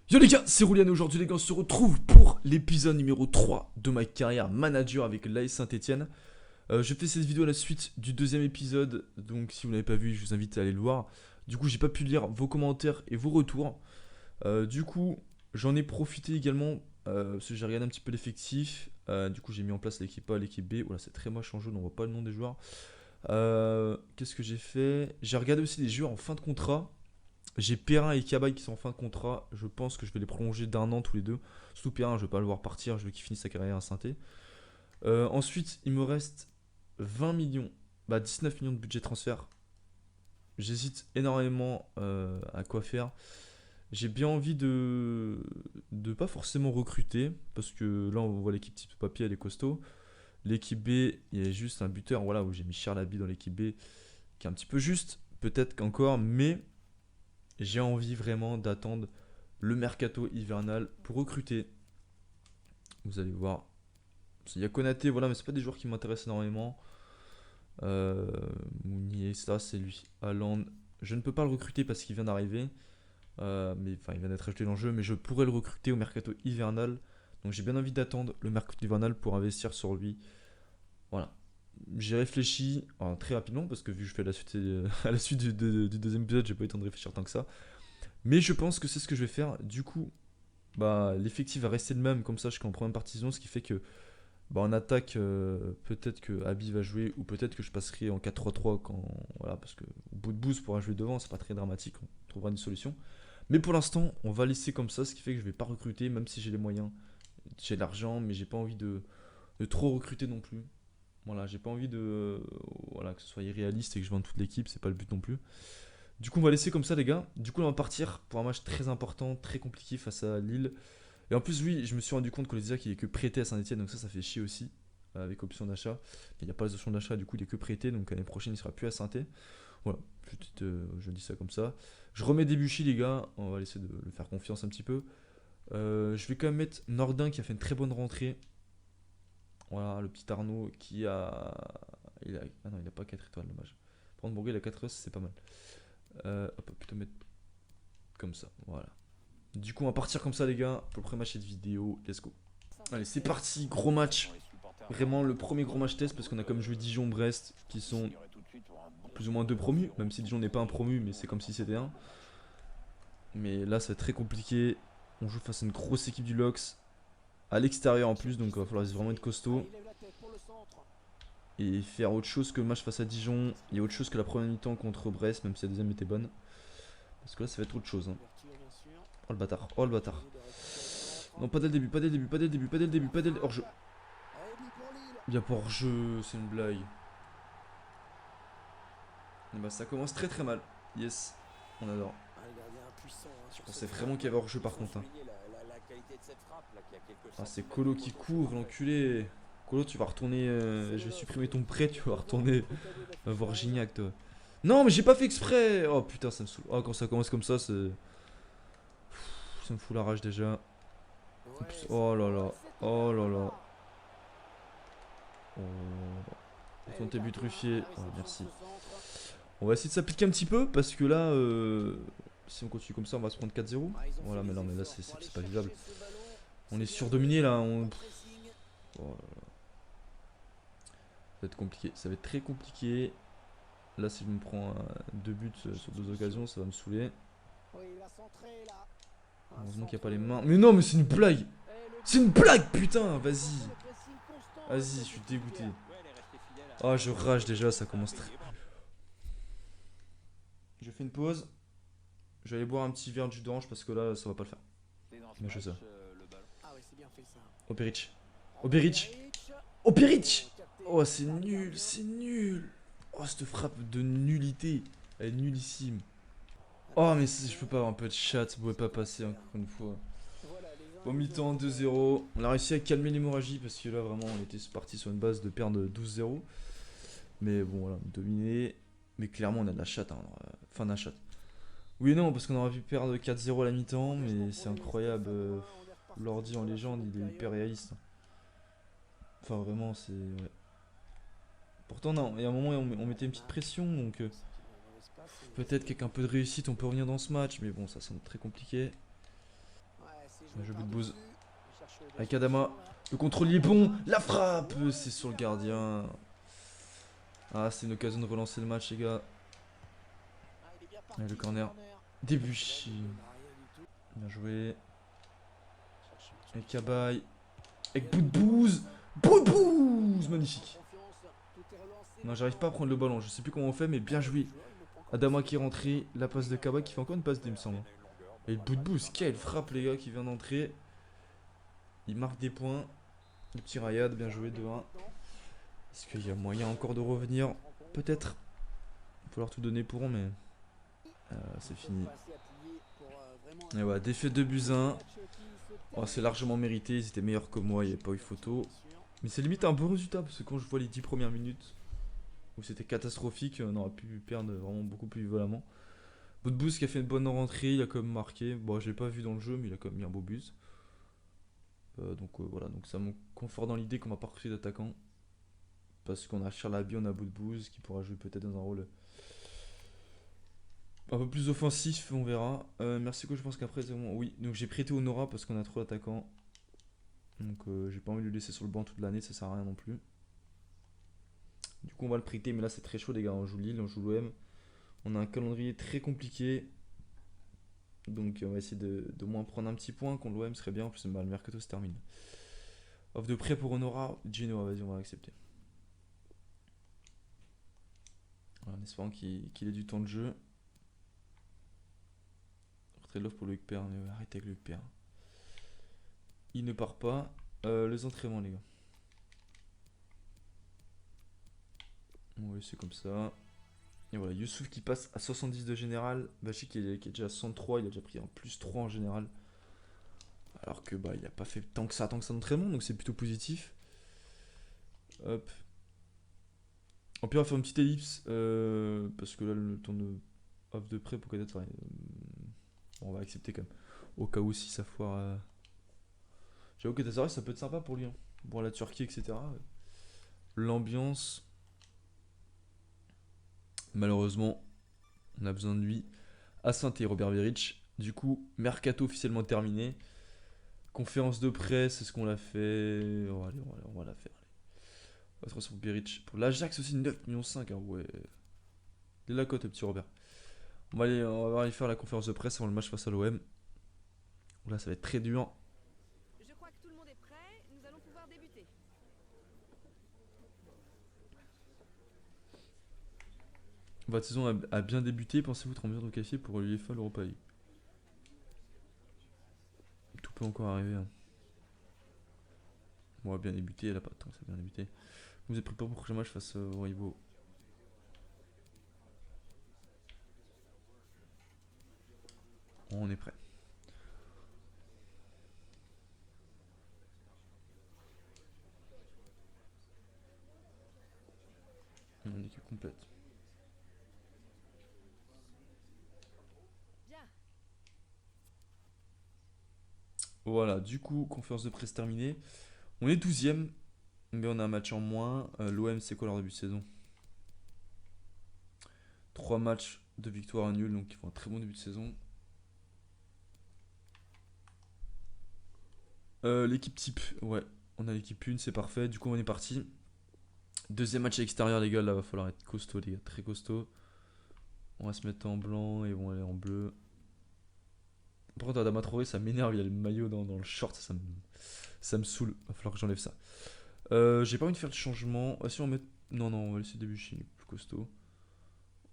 Yo les gars, c'est Roulian et aujourd'hui les gars on se retrouve pour l'épisode numéro 3 de ma carrière manager avec l'AS Saint-Etienne. Je fais cette vidéo à la suite du deuxième épisode, donc si vous n'avez pas vu je vous invite à aller le voir. Du coup j'ai pas pu lire vos commentaires et vos retours. Du coup j'en ai profité également parce que j'ai regardé un petit peu l'effectif. Du coup j'ai mis en place l'équipe A, l'équipe B. Voilà, c'est très moche en jaune, on voit pas le nom des joueurs. Qu'est-ce que j'ai fait? J'ai regardé aussi les joueurs en fin de contrat. J'ai Perrin et Cabaye qui sont en fin de contrat. Je pense que je vais les prolonger d'un an tous les deux. Surtout Perrin, je vais pas le voir partir. Je veux qu'il finisse sa carrière à Saint-Étienne. Ensuite, il me reste 20 millions. 19 millions de budget transfert. J'hésite énormément à quoi faire. J'ai bien envie de pas forcément recruter. Parce que là, on voit l'équipe type papier, elle est costaud. L'équipe B, il y a juste un buteur. Voilà, où j'ai mis Charles Labi dans l'équipe B. Qui est un petit peu juste. Peut-être qu'encore. Mais j'ai envie vraiment d'attendre le mercato hivernal pour recruter. Vous allez voir. Il y a Konaté, voilà, mais c'est pas des joueurs qui m'intéressent énormément. Euh, Mounier, ça c'est lui. Haaland, je ne peux pas le recruter parce qu'il vient d'arriver. Mais enfin, il vient d'être ajouté dans le jeu, mais je pourrais le recruter au mercato hivernal. Donc j'ai bien envie d'attendre le mercato hivernal pour investir sur lui. Voilà. J'ai réfléchi très rapidement parce que vu que je fais à la suite du deuxième épisode, j'ai pas eu le temps de réfléchir tant que ça. Mais je pense que c'est ce que je vais faire. Du coup, l'effectif va rester le même, comme ça je suis en première partie zone, ce qui fait que en attaque, peut-être que Abi va jouer, ou peut-être que je passerai en 4-3-3 quand, voilà, parce que au bout de boost pourra jouer devant, c'est pas très dramatique, on trouvera une solution. Mais pour l'instant, on va laisser comme ça, ce qui fait que je vais pas recruter, même si j'ai les moyens. J'ai l'argent, mais j'ai pas envie de trop recruter non plus. Voilà, j'ai pas envie voilà, que ce soit irréaliste et que je vende toute l'équipe, c'est pas le but non plus. Du coup, on va laisser comme ça, les gars. Du coup, on va partir pour un match très important, très compliqué face à Lille. Et en plus, oui, je me suis rendu compte qu'on disait qu'il est que prêté à Saint-Etienne, donc ça fait chier aussi, avec option d'achat. Il n'y a pas d'option d'achat, du coup, il est que prêté, donc l'année prochaine, il sera plus à Saint-Etienne. Voilà, je dis ça comme ça. Je remets Debuchy, les gars, on va laisser de le faire confiance un petit peu. Je vais quand même mettre Nordin qui a fait une très bonne rentrée. Voilà, le petit Arnaud qui a. Ah non, il a pas 4 étoiles, dommage. Prendre Bourg, il a 4 étoiles, c'est pas mal. Hop, plutôt mettre comme ça, voilà. Du coup, on va partir comme ça, les gars, pour le premier match de vidéo. Let's go. Allez, c'est parti, gros match. Vraiment le premier gros match test parce qu'on a comme joué Dijon-Brest qui sont plus ou moins deux promus, même si Dijon n'est pas un promu, mais c'est comme si c'était un. Mais là, ça va être très compliqué. On joue face à une grosse équipe du Lox à l'extérieur en plus, donc il va falloir vraiment être costaud et faire autre chose que le match face à Dijon. Il y a autre chose que la première mi-temps contre Brest, même si la deuxième était bonne. Parce que là, ça va être autre chose. Hein. Oh le bâtard, oh le bâtard. Non, pas dès le début, pas dès le début, pas dès le début, pas dès le début, pas dès le hors-jeu. Il y a pas hors-jeu, c'est une blague. Et bah ça commence très très mal. Yes, on adore. Je pensais vraiment qu'il y avait hors-jeu par contre. Hein. Ah, c'est Colo qui court, l'enculé. Colo, tu vas retourner. Je vais supprimer ton prêt, tu vas retourner voir Gignac, toi. Non, mais j'ai pas fait exprès. Oh putain, ça me saoule. Oh, quand ça commence comme ça, c'est. Ça me fout la rage déjà. Oups. Oh là là. Oh là là. Oh. Retourne tes buts Ruffier. Oh, merci. On va essayer de s'appliquer un petit peu parce que là, si on continue comme ça, on va se prendre 4-0. Voilà, mais non, mais là, c'est pas vivable. On est surdominé là. Oh là là. Ça va être compliqué. Ça va être très compliqué. Là, si je me prends deux buts sur deux occasions, ça va me saouler. Heureusement qu'il n'y a pas les mains. Mais non, mais c'est une blague! C'est une blague, putain! Vas-y! Vas-y, je suis dégoûté. Ah, je rage déjà, ça commence très. Je fais une pause. Je vais aller boire un petit verre de jus d'orange parce que là, ça va pas le faire. Mais je sais. Operic. Operic. Operic! Oh, c'est nul, c'est nul! Oh, cette frappe de nullité. Elle est nullissime. Oh, mais je peux pas avoir un peu de chat, ça pouvait pas passer encore une fois. Au mi-temps, 2-0. On a réussi à calmer l'hémorragie parce que là, vraiment, on était parti sur une base de perdre 12-0. Mais bon, voilà, dominé. Mais clairement, on a de la chatte. Hein, fin de la chatte. Oui et non, parce qu'on aurait pu perdre 4-0 à la mi-temps, mais c'est incroyable. L'ordi en légende, il est hyper réaliste. Enfin, vraiment, c'est. Ouais. Pourtant, non, il y a un moment, on mettait une petite pression, donc peut-être qu'avec un peu de réussite, on peut revenir dans ce match, mais bon, ça semble très compliqué. Je bout de bouse. Avec Adama. Le contrôle il est bon. La frappe, c'est sur le gardien. Ah, c'est une occasion de relancer le match, les gars. Allez, le corner. Debuchy. Bien joué. Avec Cabaye. Avec Boudbouz. Boudbouz. Magnifique. Non, j'arrive pas à prendre le ballon. Je sais plus comment on fait, mais bien joué. Adama qui est rentré. La passe de Cabaye qui fait encore une passe, il me semble. Et le Boudbouz. Quelle frappe, les gars, qui vient d'entrer. Il marque des points. Le petit Rayad, bien joué, 2-1. Est-ce qu'il y a moyen encore de revenir? Peut-être. Il va falloir tout donner pour eux, mais c'est fini. Et voilà, défaite de Buzyn. Oh, c'est largement mérité, ils étaient meilleurs que moi, il n'y avait pas eu photo. Mais c'est limite un bon résultat, parce que quand je vois les 10 premières minutes, où c'était catastrophique, on aurait pu perdre vraiment beaucoup plus violemment. Boudbouz qui a fait une bonne rentrée, il a quand même marqué. Bon, je l'ai pas vu dans le jeu, mais il a quand même mis un beau but. Voilà, donc ça me conforte dans l'idée qu'on va pas recruter d'attaquant. Parce qu'on a Charlaby, on a Boudbouz qui pourra jouer peut-être dans un rôle un peu plus offensif, on verra. Merci, je pense qu'après c'est bon. Oui, donc j'ai prêté Honora parce qu'on a trop d'attaquants. Donc j'ai pas envie de le laisser sur le banc toute l'année, ça sert à rien non plus. Du coup on va le prêter, mais là c'est très chaud les gars, on joue Lille, on joue l'OM. On a un calendrier très compliqué. Donc on va essayer de moins prendre un petit point contre l'OM, serait bien, en plus le mercato se termine. Offre de prêt pour Honora, Genoa, vas-y on va accepter. Voilà, en espérant qu'il ait du temps de jeu. Retrait de l'offre pour Loïc Père, mais arrêtez avec Loïc Père. Il ne part pas. Les entraînements les gars. Oui c'est comme ça. Et voilà, Youssouf qui passe à 70 de général. Bachi qui est déjà à 103, il a déjà pris un plus 3 en général. Alors que il a pas fait tant que ça d'entraînement, donc c'est plutôt positif. Hop. En plus on va faire une petite ellipse. Parce que là le temps de off de prêt pour peut-être. On va accepter quand même. Au cas où si ça foire. J'avoue que Tazares ça peut être sympa pour lui. Hein. Pour la Turquie, etc. L'ambiance. Malheureusement, on a besoin de lui. À Saint-Et, Robert Veric. Du coup, mercato officiellement terminé. Conférence de presse, est-ce qu'on l'a fait? Oh, allez, on va la faire. Allez. Pour Beric. Pour l'Ajax aussi, 9,5 millions. Hein, ouais. Il est la cote, le petit Robert. On va aller faire la conférence de presse avant le match face à l'OM. Là, ça va être très dur. Je crois que tout le monde est prêt, nous allons pouvoir débuter. Votre saison a bien débuté, pensez-vous être en mesure de vous qualifier pour l'UEFA, l'Europa League? Tout peut encore arriver. Hein. Bon, on va bien débuter, elle a pas tant que ça a bien débuté. Vous êtes prêts pour le prochain match face aux rivaux? On est prêt. On est équipe complète. Bien. Voilà, du coup, conférence de presse terminée. On est 12ème, mais on a un match en moins. L'OM, c'est quoi leur début de saison? 3 matchs de victoire à nul, donc ils font un très bon début de saison. L'équipe type, ouais, on a l'équipe 1, c'est parfait. Du coup, on est parti. Deuxième match à l'extérieur, les gars. Là, va falloir être costaud, les gars, très costaud. On va se mettre en blanc et on va aller en bleu. Par contre, Adama Traoré, ça m'énerve. Il y a le maillot dans le short, ça me saoule. Va falloir que j'enlève ça. J'ai pas envie de faire de changement. Ah, si on met. Non, on va laisser Debuchy, plus costaud.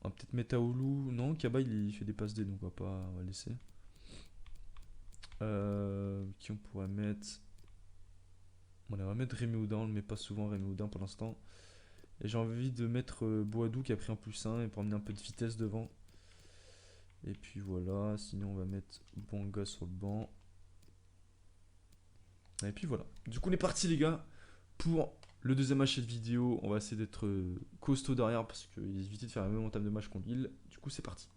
On va peut-être mettre Aoulou. Non, Kaba il fait des passes D, donc on va laisser. Qui on pourrait mettre? On va mettre Rémi Audin, on le met pas souvent Rémi Audin pour l'instant. Et j'ai envie de mettre Boadou qui a pris un plus 1 et pour amener un peu de vitesse devant. Et puis voilà, sinon on va mettre Bonga sur le banc. Et puis voilà. Du coup on est parti les gars pour le deuxième match de cette vidéo. On va essayer d'être costaud derrière parce qu'il est évité de faire la même entame de match contre Lille. Du coup c'est parti.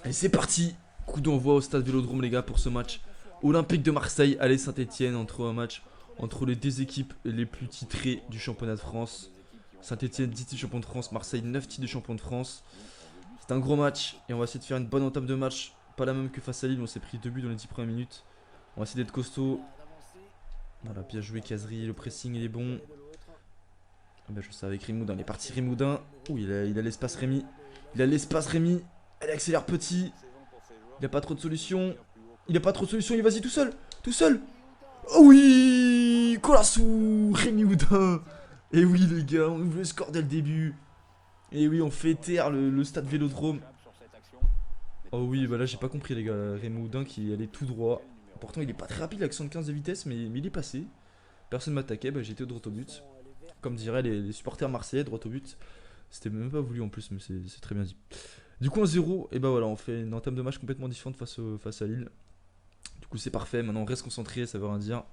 Allez c'est parti. Coup d'envoi au stade Vélodrome les gars pour ce match. Olympique de Marseille, allez Saint-Etienne, entre un match entre les deux équipes les plus titrées du championnat de France. Saint-Etienne 10 titres de champion de France, Marseille 9 titres de champion de France. C'est un gros match et on va essayer de faire une bonne entame de match. Pas la même que face à Lille, on s'est pris 2 buts dans les 10 premières minutes. On va essayer d'être costaud. Voilà, bien joué Kazri, le pressing il est bon. Ah bah, je sais avec Rimoudin, il est parti Rimoudin. Oh, il a l'espace Rémi. Il a l'espace Rémi. Allez, accélère petit. Il a pas trop de solutions. Il a pas trop de solutions, il vas-y tout seul. Tout seul. Oh oui, Colassou, Rémi Houdin. Et oui les gars, on ouvre le score dès le début. Et oui, on fait taire le stade Vélodrome. Oh oui, bah là j'ai pas compris les gars, Rémi Houdin qui allait tout droit. Pourtant il est pas très rapide avec 75 de vitesse, mais il est passé. Personne m'attaquait, bah j'étais droit au but. Comme diraient les supporters marseillais, droit au but. C'était même pas voulu en plus, mais c'est très bien dit. Du coup 1-0, et bah voilà, on fait une entame de match complètement différente face à Lille. Du coup c'est parfait, maintenant on reste concentré, ça veut rien dire.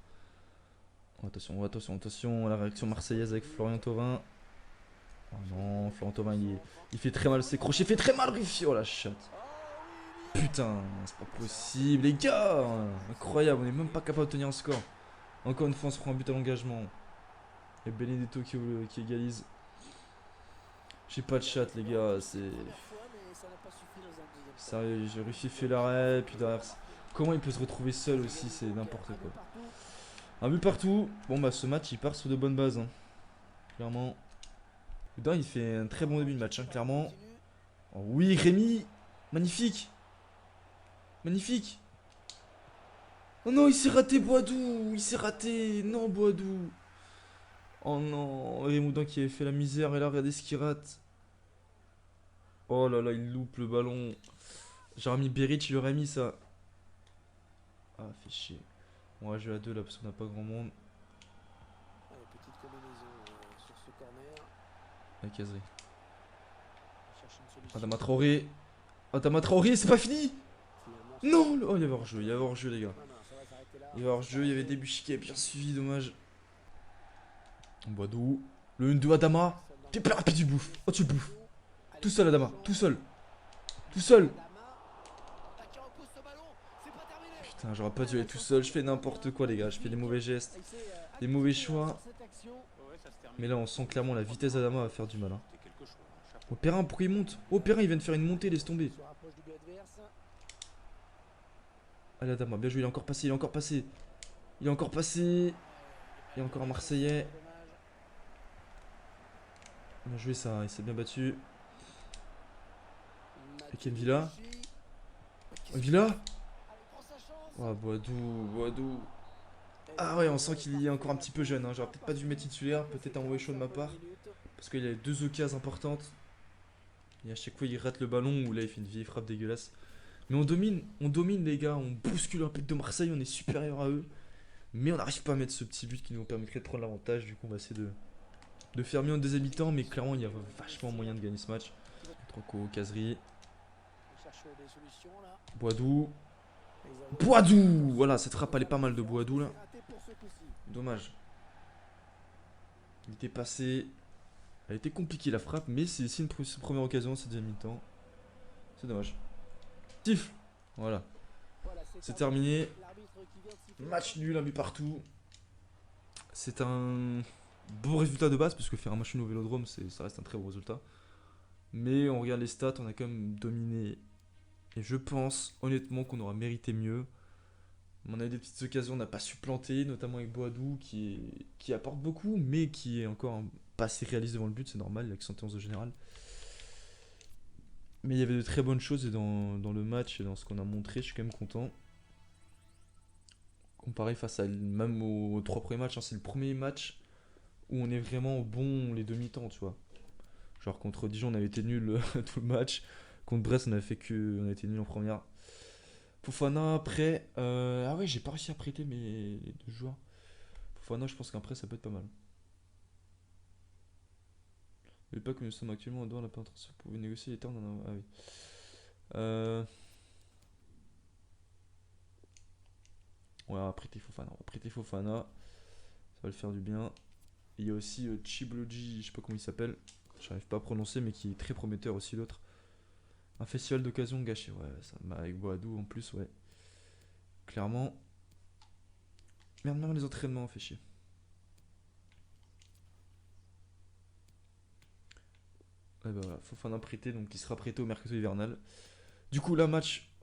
Oh, attention, attention, attention, la réaction marseillaise avec Florian Thauvin. Oh non, Florian Thauvin il fait très mal ses crochets, il fait très mal Ruffi, oh la chatte. Putain, c'est pas possible les gars. Incroyable, on est même pas capable de tenir un score. Encore une fois on se prend un but à l'engagement. Et Benedetto qui égalise. J'ai pas de chat les gars, c'est... Sérieux, j'ai réussi à faire l'arrêt, puis derrière... Comment il peut se retrouver seul aussi, c'est n'importe quoi. Un but partout. Bon bah ce match il part sur de bonnes bases. Hein. Clairement. Houdin il fait un très bon début de match, hein, clairement. Oh, oui Rémi. Magnifique. Magnifique. Oh non, il s'est raté Boadou. Il s'est raté. Non Boadou. Oh non. Rémi Houdin qui avait fait la misère et là regardez ce qu'il rate. Oh là là, il loupe le ballon. J'aurais mis Beric, il aurait mis ça. Ah, fait chier. On va jouer à deux là parce qu'on n'a pas grand monde. La caserie. Adama Traoré. Adama Traoré, c'est pas fini. Non. Oh, il y avait hors-jeu, il y avait hors-jeu les gars. Il y avait hors-jeu, il y avait Debuchy qui avait bien suivi, dommage. Boadou. Le 1-2 Adama. T'es plus rapide, tu bouffes. Oh, tu bouffes. Tout seul Adama, tout seul. Tout seul. Putain, j'aurais pas dû aller tout seul. Je fais n'importe quoi les gars, je fais des mauvais gestes. Des mauvais choix. Mais là on sent clairement la vitesse d'Adama va faire du mal. Hein. Oh Perrin, pourquoi il monte? Oh Perrin il vient de faire une montée, laisse tomber. Allez Adama, bien joué, il est encore passé, il est encore passé. Il est encore passé. Il y a encore un Marseillais. Bien joué ça, il s'est bien battu. Et Ken Villa. Oh, Villa. Oh Boadou, Boadou. Ah ouais, on sent qu'il est encore un petit peu jeune. Hein. J'aurais peut-être pas dû mettre titulaire, peut-être un mauvais choix de ma part. Parce qu'il a deux occasions importantes. Et à chaque fois il rate le ballon ou là il fait une vieille frappe dégueulasse. Mais on domine les gars, on bouscule un peu de Marseille, on est supérieur à eux. Mais on n'arrive pas à mettre ce petit but qui nous permettrait de prendre l'avantage. Du coup on va essayer de faire mieux en deuxième mi-temps. Mais clairement il y a vachement moyen de gagner ce match. Tronco, Caserie. Boadou. Boadou. Voilà, cette frappe elle est pas mal de Boadou là. Dommage. Il était passé. Elle était compliquée la frappe, mais c'est une première occasion, cette deuxième mi-temps. C'est dommage. Tif. Voilà. C'est terminé. Match nul, un but partout. C'est un bon résultat de base, parce que faire un match nul au Vélodrome, ça reste un très bon résultat. Mais on regarde les stats, on a quand même dominé. Et je pense honnêtement qu'on aura mérité mieux. On a eu des petites occasions, on n'a pas su planter, notamment avec Boadou qui apporte beaucoup, mais qui est encore pas assez réaliste devant le but, c'est normal, il a que 111 de général. Mais il y avait de très bonnes choses et dans le match et dans ce qu'on a montré, je suis quand même content. Comparé face à même aux trois premiers matchs, hein, c'est le premier match où on est vraiment bon les demi-temps, tu vois. Genre contre Dijon, on avait été nul tout le match. Contre Brest, on avait fait que on a été nul en première. Fofana après, ah ouais, j'ai pas réussi à prêter les deux joueurs. Fofana, je pense qu'après ça peut être pas mal. Mais pas que nous sommes actuellement en dehors de la peinture pour négocier les termes. Ah oui. Ouais, on va prêter Fofana. On va prêter Fofana. Ça va le faire du bien. Et il y a aussi Chibloji, je sais pas comment il s'appelle. J'arrive pas à prononcer, mais qui est très prometteur aussi l'autre. Un festival d'occasion gâché, ouais, ça, avec Boadou en plus, ouais. Clairement. Merde, les entraînements, fait chier. Ouais, bah voilà, Fofana prêté, donc il sera prêté au mercato hivernal. Du coup, là, match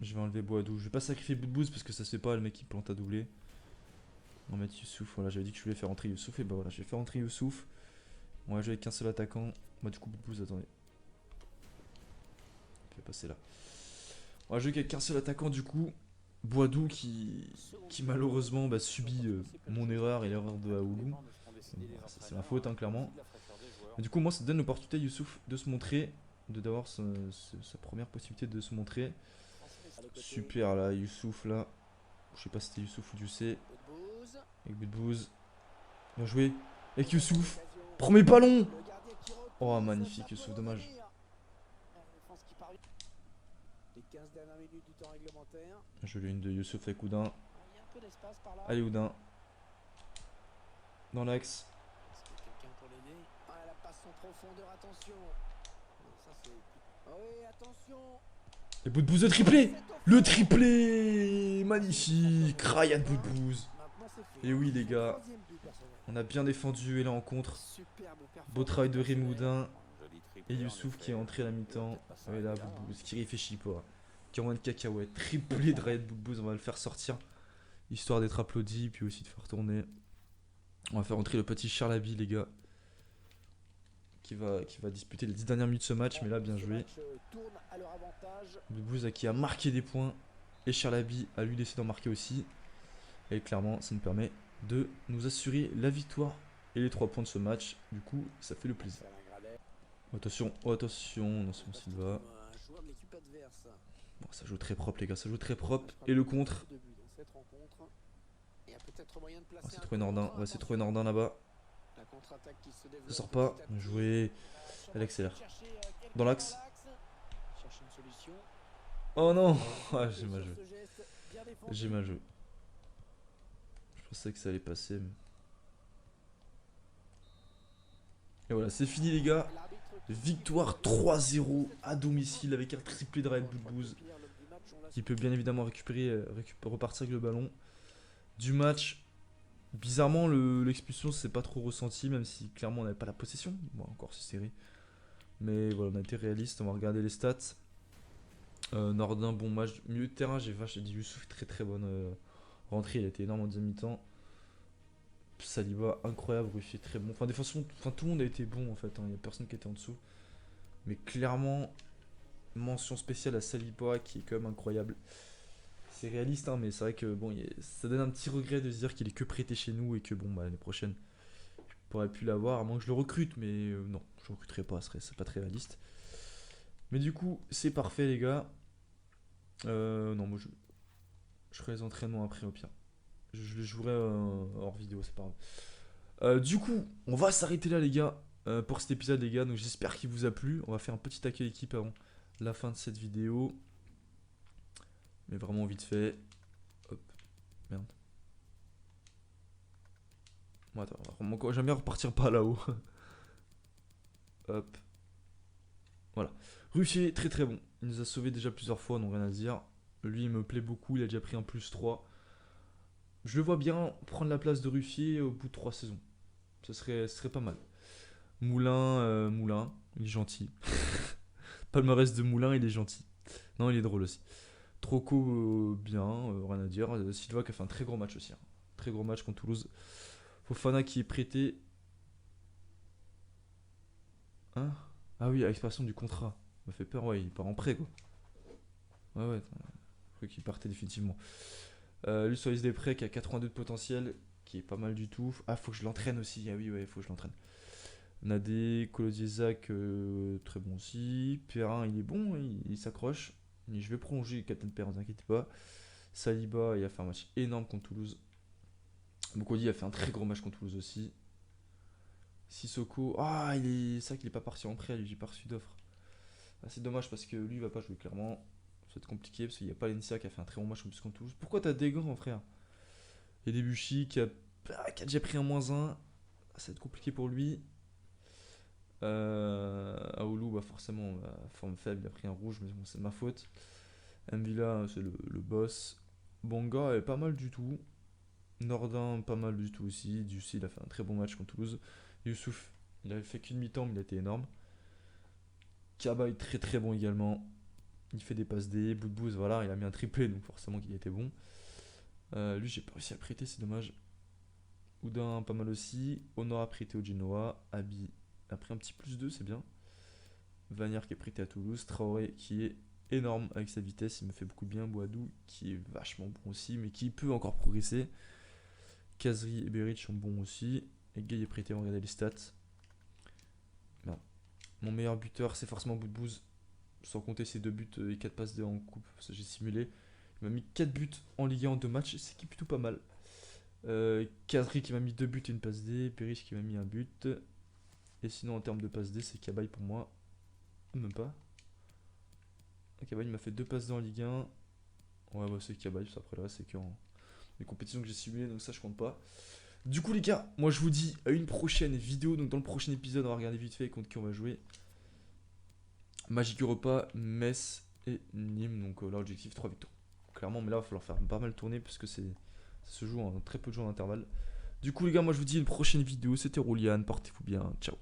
Je vais enlever Boadou. Je vais pas sacrifier Boudbouz parce que ça se fait pas, le mec il plante à doubler. On va mettre Youssouf. Voilà, j'avais dit que je voulais faire entrer Youssouf. Et bah voilà, je vais faire entrer Youssouf. On va jouer avec qu'un seul attaquant. Moi, du coup, Boudbouz, attendez. Je vais passer là. On va jouer avec qu'un seul attaquant, du coup. Boadou qui malheureusement subit mon erreur et l'erreur de Aoulou. C'est ma faute, hein, clairement. Mais du coup, moi, ça donne l'opportunité à Youssouf de se montrer, d'avoir sa première possibilité de se montrer. Super, là, Youssouf, là. Je sais pas si c'était Youssouf ou Ducé. Avec Boudbouz. Bien joué. Avec Youssouf. Premier ballon. Oh, magnifique, Youssouf, dommage. Je l'ai une de Youssouf avec Oudin. Allez, Oudin. Dans l'axe. Et Boudbouz de triplé. Le triplé. Magnifique. Ryan Boudbouz. Et oui, les gars. On a bien défendu et là on contre. Beau travail de Rémoudin. Et Youssouf qui est entré à la mi-temps. Et là, Boudbouz qui réfléchit pas. Qui envoie une cacahuète. Triplé de Ryan Boudbouz. On va le faire sortir. Histoire d'être applaudi. Puis aussi de faire tourner. On va faire entrer le petit Charlaby, les gars. Qui va disputer les 10 dernières minutes de ce match. Mais là, bien joué. Boudbouz qui a marqué des points. Et Charlaby a lui laissé d'en marquer aussi. Et clairement, ça nous permet de nous assurer la victoire et les 3 points de ce match. Du coup, ça fait le plaisir. Attention, oh, attention, non, c'est bon, Silva. Bon, ça joue très propre, les gars, ça joue très propre. Et le contre. On va essayer de trouver Nordin, on va essayer de trouver Nordin là-bas. Ça sort pas, bien joué. Elle accélère. Dans l'axe. Oh non, ah, j'ai mal joué. J'ai mal joué. Je pensais que ça allait passer. Mais... Et voilà, c'est fini, les gars. Victoire 3-0 à domicile avec un triplé de Ryan Boudbouz. Qui peut bien évidemment repartir avec le ballon. Du match. Bizarrement, l'expulsion c'est pas trop ressenti, même si clairement on n'avait pas la possession. Bon, encore c'est serré. Mais voilà, on a été réaliste. On va regarder les stats. Nordin, bon match. Milieu de terrain, j'ai dit Youssouf, très très bonne rentrée. Il a été énorme en deuxième mi-temps. Saliba, incroyable. Ruffier, très bon. Enfin, défensivement, tout le monde a été bon en fait. Il n'y a personne qui était en dessous. Mais clairement, mention spéciale à Saliba qui est quand même incroyable. C'est réaliste, hein, mais c'est vrai que bon, ça donne un petit regret de se dire qu'il est que prêté chez nous et que bon, l'année prochaine, je pourrais plus l'avoir, à moins que je le recrute, mais non, je ne recruterai pas, c'est pas très réaliste. Mais du coup, c'est parfait, les gars. Non, moi je ferai les entraînements après, au pire. Je les jouerai hors vidéo, c'est pas grave. Du coup, on va s'arrêter là, les gars, pour cet épisode, les gars. Donc j'espère qu'il vous a plu. On va faire un petit accueil équipe avant la fin de cette vidéo. Mais vraiment vite fait. Hop. Merde. Bon, attends, j'aime bien repartir par là-haut. Hop. Voilà. Ruffier, très très bon. Il nous a sauvé déjà plusieurs fois, donc rien à dire. Lui, il me plaît beaucoup. Il a déjà pris un +3. Je le vois bien prendre la place de Ruffier au bout de 3 saisons. Ce serait pas mal. Moulin, il est gentil. Palmarès de Moulin, il est gentil. Non, il est drôle aussi. Troco, bien, rien à dire. Silva qui a fait un très gros match aussi. Hein. Très gros match contre Toulouse. Fofana qui est prêté. Hein? Ah oui, à l'expiration du contrat. Ça m'a fait peur, ouais, il part en prêt quoi. Ouais, je crois qu'il partait définitivement. Lui sur la liste des prêts qui a 82 de potentiel, qui est pas mal du tout. Ah, faut que je l'entraîne aussi. Ah oui, ouais, faut que je l'entraîne. Nadé, Kolodiezac, très bon aussi. Perrin, il est bon, il s'accroche. Je vais prolonger Captain Perrin, ne vous inquiétez pas. Saliba, il a fait un match énorme contre Toulouse. Bokodi a fait un très gros match contre Toulouse aussi. Sissoko, c'est ça qu'il est pas parti en prêt, lui, j'ai pas reçu d'offre. Ah, c'est dommage parce que lui il va pas jouer clairement. Ça va être compliqué parce qu'il n'y a pas Lencia qui a fait un très bon match contre Toulouse. Pourquoi t'as des gants, mon frère? Et Debuchy qui a déjà pris un -1. Ça va être compliqué pour lui. Aoulou, forcément, forme faible, il a pris un rouge, mais bon, c'est de ma faute. Mvila, c'est le boss. Banga est pas mal du tout. Nordin, pas mal du tout aussi. Ducé, il a fait un très bon match contre Toulouse. Youssouf, il avait fait qu'une mi-temps, mais il a été énorme. Kaba est très très bon également. Il fait des passes D, bout de bouse, voilà, il a mis un triplé, donc forcément qu'il était bon. Lui, j'ai pas réussi à le prêter, c'est dommage. Oudin, pas mal aussi. Honor a prêté au Genoa. Abi a pris un petit +2, c'est bien. Vanier qui est prêté à Toulouse. Traoré qui est énorme avec sa vitesse, il me fait beaucoup de bien. Boadou qui est vachement bon aussi, mais qui peut encore progresser. Kazri et Beric sont bons aussi. Et Gay est prêté, on va regarder les stats. Non. Mon meilleur buteur, c'est forcément Boudbouz. Sans compter ses 2 buts et 4 passes D en coupe, ça j'ai simulé. Il m'a mis 4 buts en Ligue 1 en 2 matchs, c'est qui est plutôt pas mal. Kazri qui m'a mis 2 buts et une passe D. Perich qui m'a mis un but. Et sinon, en termes de passe D, c'est Cabaye pour moi. Même pas. Cabaye m'a fait 2 passes D en Ligue 1. Ouais, bah c'est Cabaye, après le reste, c'est que en les compétitions que j'ai simulées, donc ça je compte pas. Du coup, les gars, moi je vous dis à une prochaine vidéo. Donc, dans le prochain épisode, on va regarder vite fait contre qui on va jouer. Magic Europa, Metz et Nîmes. Donc là, objectif 3 victoires. Clairement, mais là, il va falloir faire pas mal tourner parce que ça se joue en très peu de jours d'intervalle. Du coup, les gars, moi je vous dis à une prochaine vidéo. C'était Rouliane, portez-vous bien. Ciao.